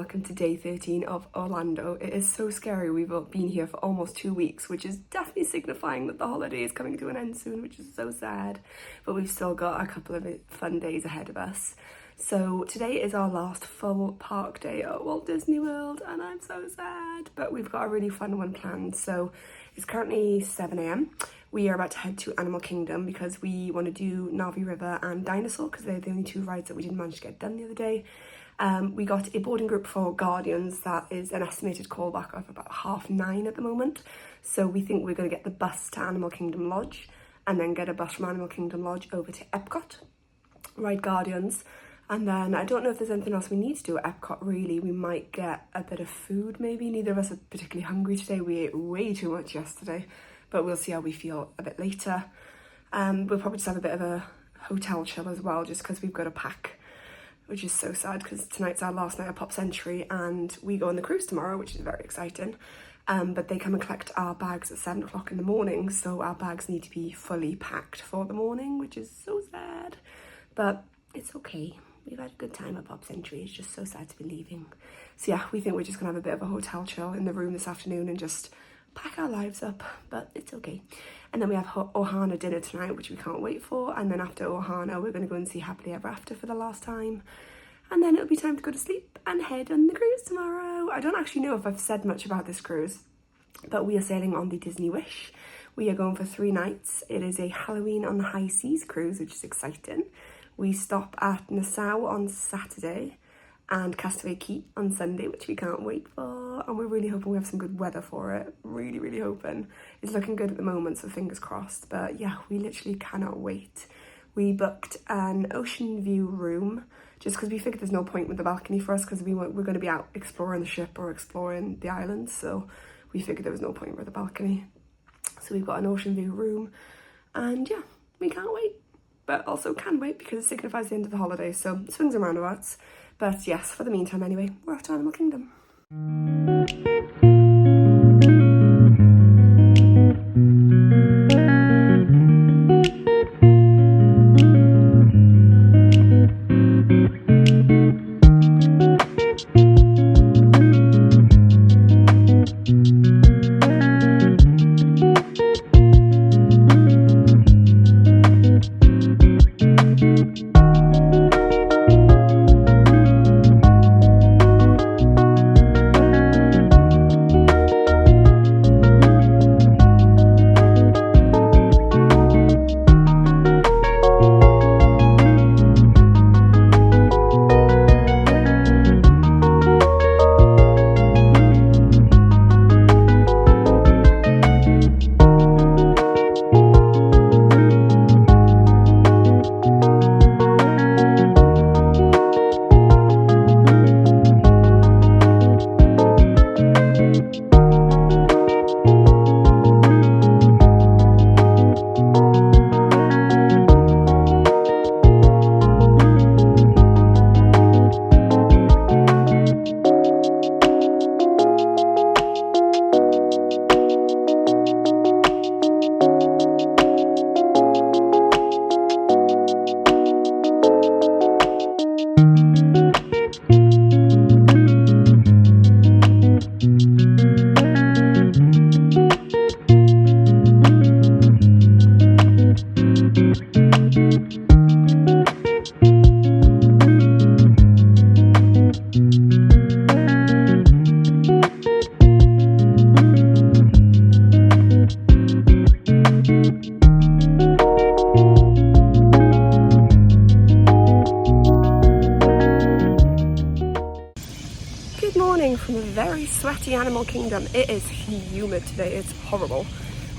welcome to day 13 of Orlando. It is so scary. We've been here for almost 2 weeks, which is definitely signifying that the holiday is coming to an end soon, which is so sad. But we've still got a couple of fun days ahead of us. So today is our last full park day at Walt Disney World, and I'm so sad. But we've got a really fun one planned. So it's currently 7 AM. We are about to head to Animal Kingdom because we want to do Navi River and Dinosaur because they're the only two rides that we didn't manage to get done the other day. We got a boarding group for Guardians that is an estimated callback of about 9:30 at the moment. So we think we're going to get the bus to Animal Kingdom Lodge and then get a bus from Animal Kingdom Lodge over to Epcot, ride Guardians. And then I don't know if there's anything else we need to do at Epcot really. We might get a bit of food maybe. Neither of us are particularly hungry today. We ate way too much yesterday, but we'll see how we feel a bit later. We'll probably just have a bit of a hotel chill as well, just because we've got to pack, which is so sad because tonight's our last night at Pop Century and we go on the cruise tomorrow, which is very exciting. But they come and collect our bags at 7 o'clock in the morning, so our bags need to be fully packed for the morning, which is so sad. But it's okay. We've had a good time at Pop Century. It's just so sad to be leaving. So yeah, we think we're just going to have a bit of a hotel chill in the room this afternoon and just pack our lives up, but it's okay. And then we have Ohana dinner tonight, which we can't wait for. And then after Ohana, we're going to go and see Happily Ever After for the last time. And then it'll be time to go to sleep and head on the cruise tomorrow. I don't actually know if I've said much about this cruise, but we are sailing on the Disney Wish. We are going for 3 nights. It is a Halloween on the High Seas cruise, which is exciting. We stop at Nassau on Saturday and Castaway Cay on Sunday, which we can't wait for. And we're really hoping we have some good weather for it. Really, really hoping. It's looking good at the moment, so fingers crossed. But yeah, we literally cannot wait. We booked an ocean view room just because we figured there's no point with the balcony for us because we're going to be out exploring the ship or exploring the islands. So we figured there was no point with the balcony. So we've got an ocean view room. And yeah, we can't wait. But also can wait because it signifies the end of the holiday. So swings and roundabouts. But yes, for the meantime anyway, we're off to Animal Kingdom. From a very sweaty Animal Kingdom. It is humid today, it's horrible.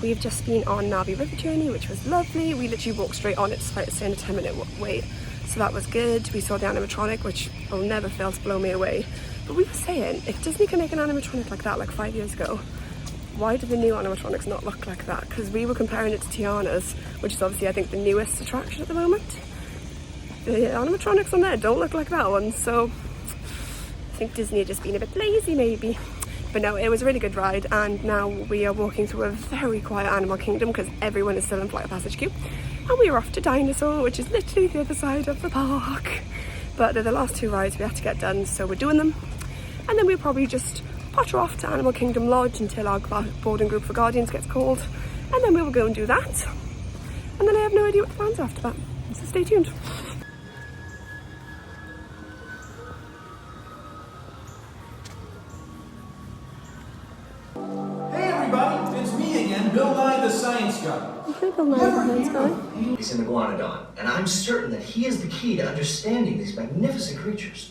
We've just been on Navi River journey, which was lovely. We literally walked straight on it despite saying a 10-minute wait, so that was good. We saw the animatronic, which will never fail to blow me away. But we were saying, if Disney can make an animatronic like that like 5 years ago, why do the new animatronics not look like that? Because we were comparing it to Tiana's, which is obviously I think the newest attraction at the moment. The animatronics on there don't look like that one, so I think Disney had just been a bit lazy maybe. But no, it was a really good ride, and now we are walking through a very quiet Animal Kingdom because everyone is still in Flight of Passage queue. And we are off to Dinosaur, which is literally the other side of the park. But they're the last 2 rides we have to get done, so we're doing them. and then we'll probably just potter off to Animal Kingdom Lodge until our boarding group for Guardians gets called, and then we will go and do that, and then I have no idea what the plans are after that, so stay tuned. Bill Nye the Science Guy. He's in the Iguanodon, and I'm certain that he is the key to understanding these magnificent creatures.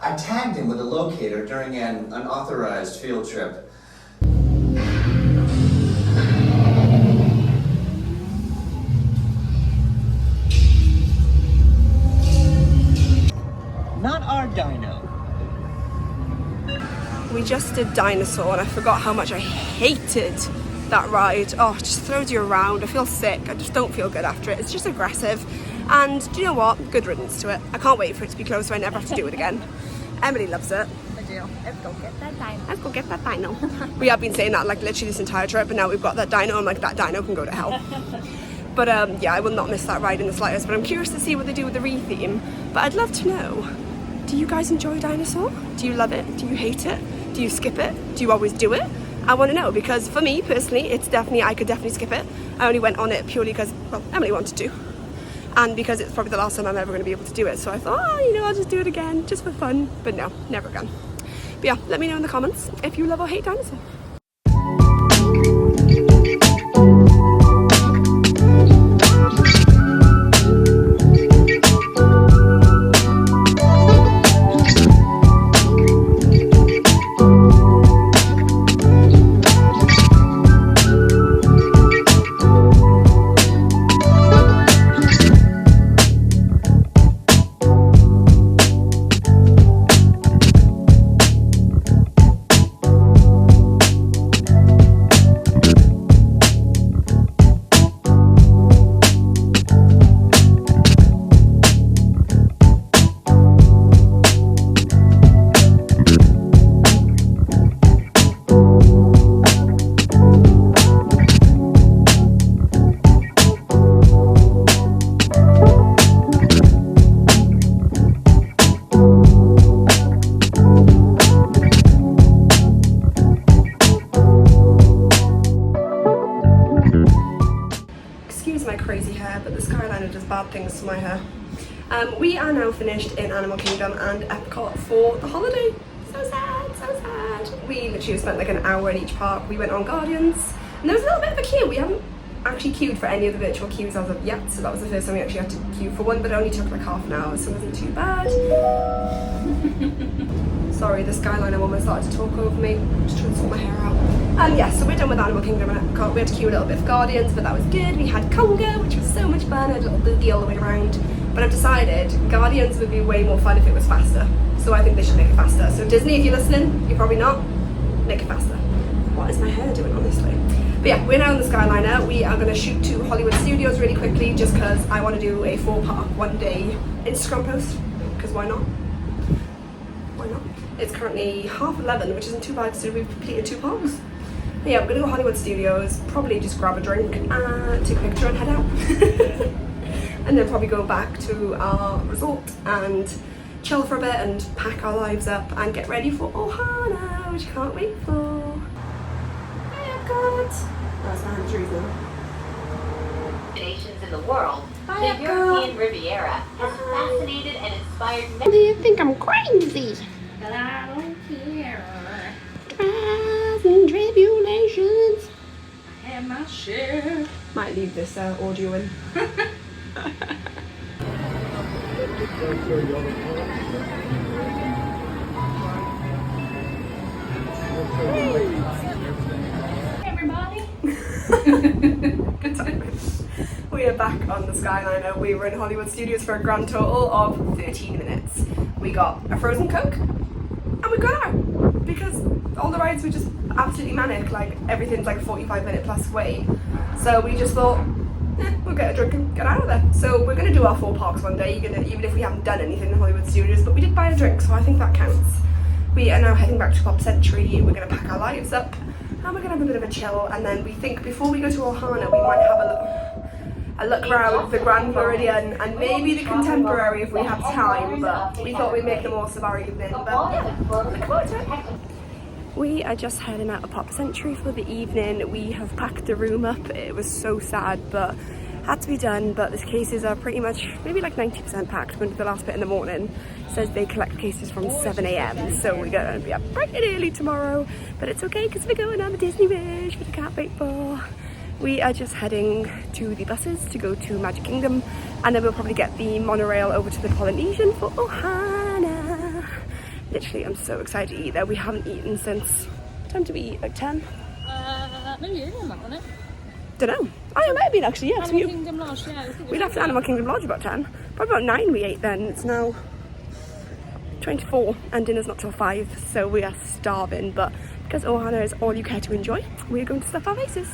I tagged him with a locator during an unauthorized field trip. Not our dino. We just did Dinosaur, and I forgot how much I hated that ride. Oh, it just throws you around. I feel sick. I just don't feel good after it. It's just aggressive. And do you know what? Good riddance to it. I can't wait for it to be closed so I never have to do it again. Emily loves it. I do. Let's go get that dino. Let's go get that dino. We have been saying that like literally this entire trip, but now we've got that dino. I'm like, that dino can go to hell. But yeah, I will not miss that ride in the slightest. But I'm curious to see what they do with the re-theme. But I'd love to know, do you guys enjoy Dinosaur? Do you love it? Do you hate it? Do you skip it? Do you always do it? I want to know, because for me personally, it's definitely, I could definitely skip it. I only went on it purely because, well, Emily wanted to, and because it's probably the last time I'm ever going to be able to do it. So I thought, oh, you know, I'll just do it again just for fun. But no, never again. But yeah, let me know in the comments if you love or hate Dinosaur. But the Skyliner does bad things to my hair. We are now finished in Animal Kingdom and Epcot for the holiday. So sad, so sad. We literally spent like an hour in each park. We went on Guardians, and there was a little bit of a queue. We haven't actually queued for any of the virtual queues as of yet, so that was the first time we actually had to queue for one, but it only took like half an hour, so it wasn't too bad. Sorry, the Skyliner woman started to talk over me. I'm just trying to sort my hair out. Yeah, so we're done with Animal Kingdom and Epcot. We had to queue a little bit for Guardians, but that was good. We had Conga, which was so much fun. I had a little boogie all the way around. But I've decided Guardians would be way more fun if it was faster. So I think they should make it faster. So Disney, if you're listening, you're probably not, make it faster. What is my hair doing, honestly? But yeah, we're now in the Skyliner. We are going to shoot to Hollywood Studios really quickly, just because I want to do a 4-park one-day Instagram post. Because why not? Why not? It's currently 11:30, which isn't too bad because we've completed 2 parks. But yeah, we're going to go Hollywood Studios, probably just grab a drink, take a picture and head out. And then probably go back to our resort and chill for a bit and pack our lives up and get ready for Ohana, which I can't wait for. Hey, Epcot! That's my hand trees now. Nations in the world, Bye, the Epcot. European Riviera has fascinated and inspired many. Do you think I'm crazy? But I don't care. Trials and tribulations. I have my share. Might leave this audio in. Everybody. Good time. We are back on the Skyliner. We were in Hollywood Studios for a grand total of 13 minutes. We got a frozen Coke and we got out because all the rides were just absolutely manic. Like everything's like a 45-minute plus wait. So we just thought, we'll get a drink and get out of there. So we're going to do our 4 parks one day, even if we haven't done anything in Hollywood Studios, but we did buy a drink, so I think that counts. We are now heading back to Pop Century. We're going to pack our lives up and we're going to have a bit of a chill, and then we think before we go to Ohana we might have a little... a look around the Grand Floridian and maybe the Contemporary if we have time, but we thought we'd make the most of our evening. But yeah, look forward to it. We are just heading out of Pop Century for the evening. We have packed the room up. It was so sad, but had to be done. But the cases are pretty much maybe like 90% packed. Went to the last bit in the morning. It says they collect cases from 7 a.m. so we're going to be up bright and early tomorrow, but it's okay because we're going on the Disney Wish, which I can't wait for. We are just heading to the buses to go to Magic Kingdom, and then we'll probably get the monorail over to the Polynesian for Ohana. Literally, I'm so excited to eat there. We haven't eaten since, time to eat, like 10? Maybe it is, wasn't it? Don't know. Oh, it might have been actually, yeah. Animal Kingdom Lodge, yeah. We left Animal Kingdom Lodge about 10. Probably about 9 we ate then. It's now 24 and dinner's not till 5, so we are starving. But because Ohana is all you care to enjoy, we're going to stuff our faces.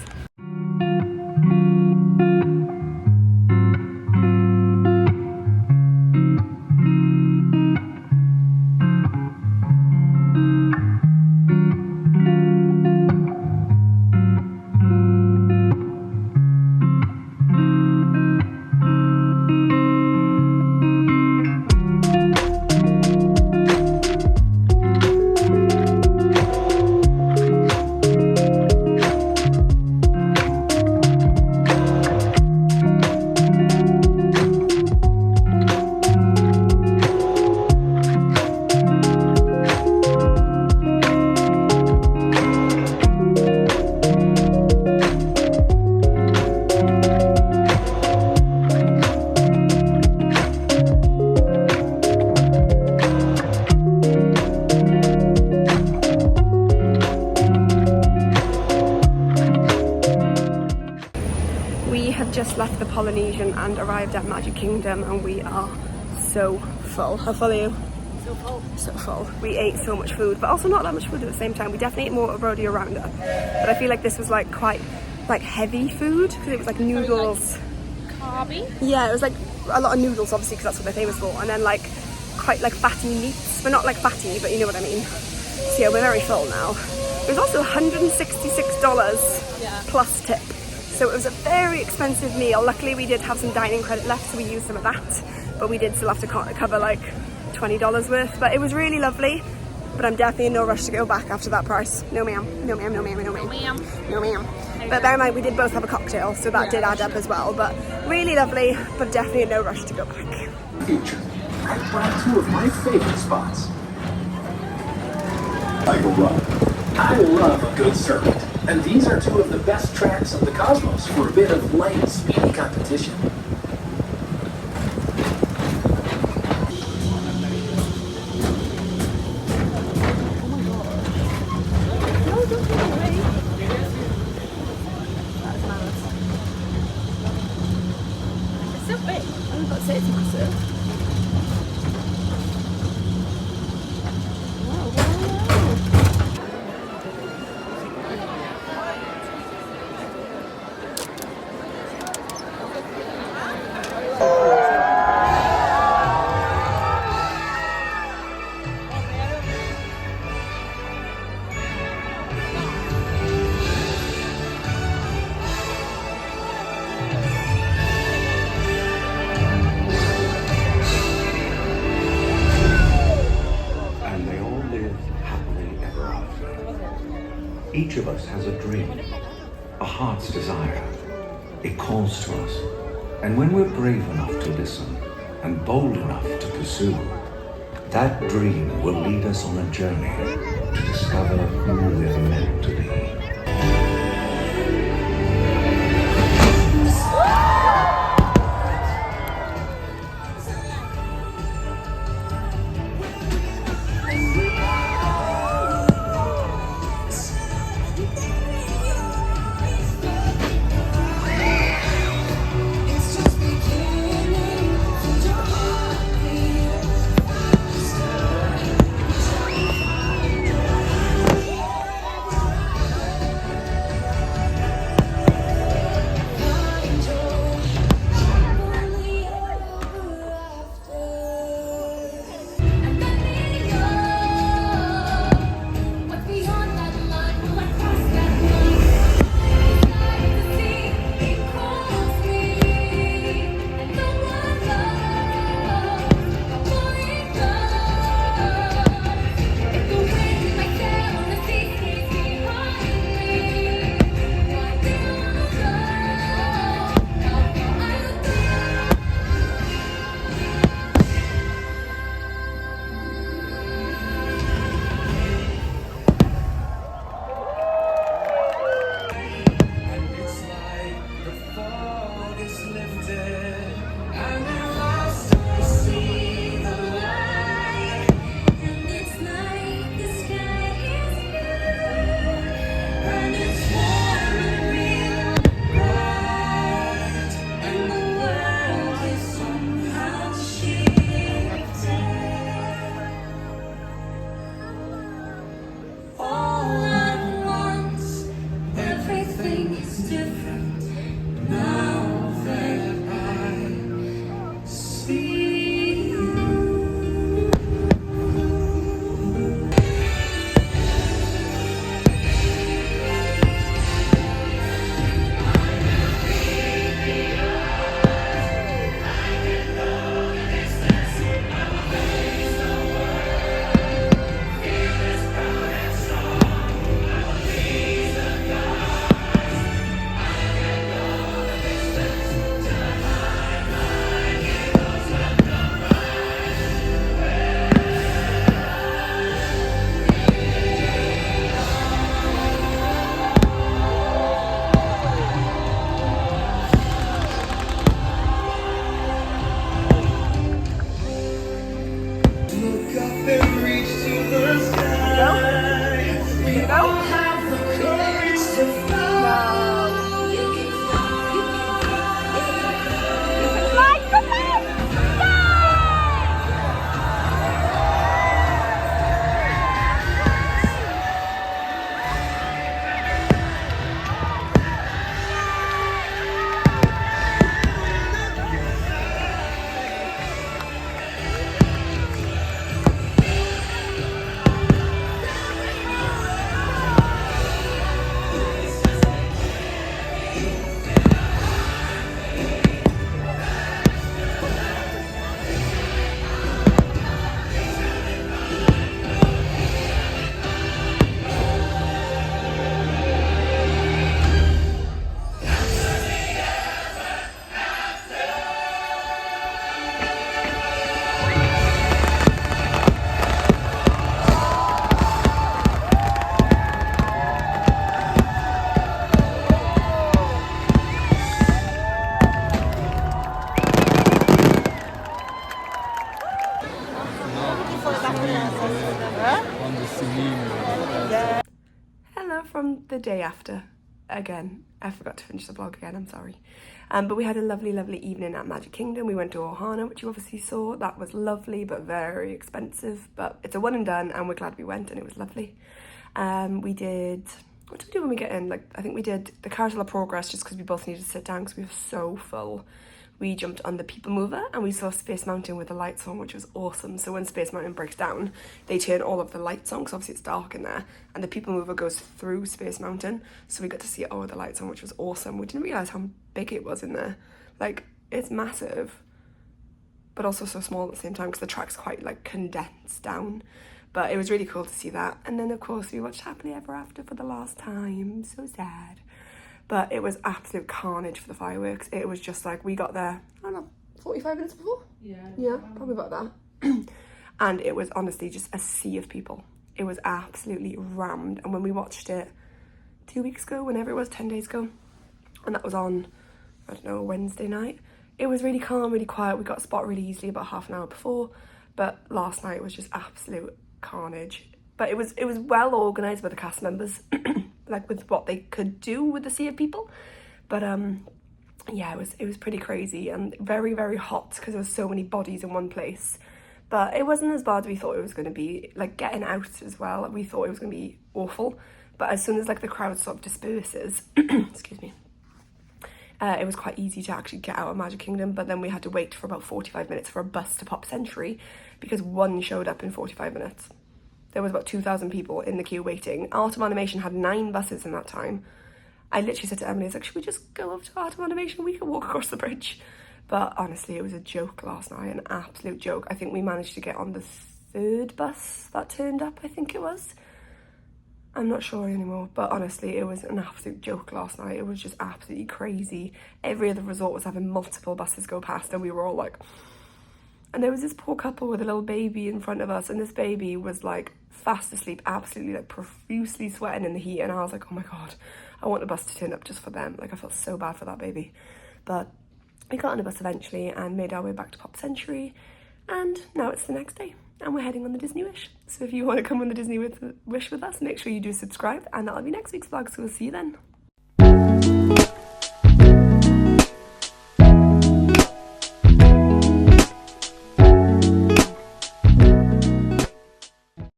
Just left the Polynesian and arrived at Magic Kingdom, and we are so full. How full are you? So full. So full. We ate so much food, but also not that much food at the same time. We definitely ate more at Rodeo Roundup, but I feel like this was like quite like heavy food because it was like noodles. Carby? Yeah, it was like a lot of noodles, obviously, because that's what they're famous for, and then like quite like fatty meats, but not like fatty, but you know what I mean. So yeah, we're very full now. It was also $166 plus tip. So it was a very expensive meal. Luckily we did have some dining credit left, so we used some of that, but we did still have to cover like $20 worth. But it was really lovely, but I'm definitely in no rush to go back after that price. No ma'am, no ma'am, no ma'am, no ma'am, no ma'am. But bear in mind we did both have a cocktail, so that did add up as well. But really lovely, but definitely in no rush to go back. Future. I brought 2 of my favorite spots. I love a good circuit. And these are 2 of the best tracks in the cosmos for a bit of light, speedy competition. It's so big. I was about to say it's massive. Each of us has a dream, a heart's desire. It calls to us. And when we're brave enough to listen and bold enough to pursue, that dream will lead us on a journey to discover who we're meant to be. the day after. Again, I forgot to finish the vlog again, I'm sorry. But we had a lovely, lovely evening at Magic Kingdom. We went to Ohana, which you obviously saw. That was lovely, but very expensive. But it's a one and done, and we're glad we went, and it was lovely. We did, what did we do when we get in? Like, I think we did the Carousel of Progress just because we both needed to sit down because we were so full. We jumped on the People Mover and we saw Space Mountain with the lights on, which was awesome. So when Space Mountain breaks down, they turn all of the lights on because obviously it's dark in there, and the People Mover goes through Space Mountain. So we got to see all of the lights on, which was awesome. We didn't realise how big it was in there. Like, it's massive, but also so small at the same time because the track's quite like condensed down. But it was really cool to see that. And then of course we watched Happily Ever After for the last time. So sad. But it was absolute carnage for the fireworks. It was just like, we got there, I don't know, 45 minutes before? Yeah, probably about that. And it was honestly just a sea of people. It was absolutely rammed. And when we watched it 2 weeks ago, whenever it was, 10 days ago, and that was on, I don't know, Wednesday night, it was really calm, really quiet. We got a spot really easily about half an hour before. But last night was just absolute carnage. But it was well organised by the cast members. Like with what they could do with the sea of people. But yeah, it was pretty crazy and very, very hot because there was so many bodies in one place. But it wasn't as bad as we thought it was going to be. Like getting out as well, we thought it was going to be awful. But as soon as like the crowd sort of disperses, excuse me, it was quite easy to actually get out of Magic Kingdom. But then we had to wait for about 45 minutes for a bus to Pop Century because one showed up in 45 minutes. There was about 2,000 people in the queue waiting. Art of Animation had 9 buses in that time. I literally said to Emily, I was like, should we just go up to Art of Animation? We can walk across the bridge. But honestly, it was a joke last night, an absolute joke. I think we managed to get on the 3rd bus that turned up, I think it was. I'm not sure anymore, but honestly, it was an absolute joke last night. It was just absolutely crazy. Every other resort was having multiple buses go past, and we were all like... And there was this poor couple with a little baby in front of us, and this baby was like fast asleep, absolutely like profusely sweating in the heat, and I was like, oh my god, I want the bus to turn up just for them. Like, I felt so bad for that baby. But we got on the bus eventually and made our way back to Pop Century, and now it's the next day and we're heading on the Disney Wish. So if you want to come on the Disney Wish with us, make sure you do subscribe, and that'll be next week's vlog, so we'll see you then.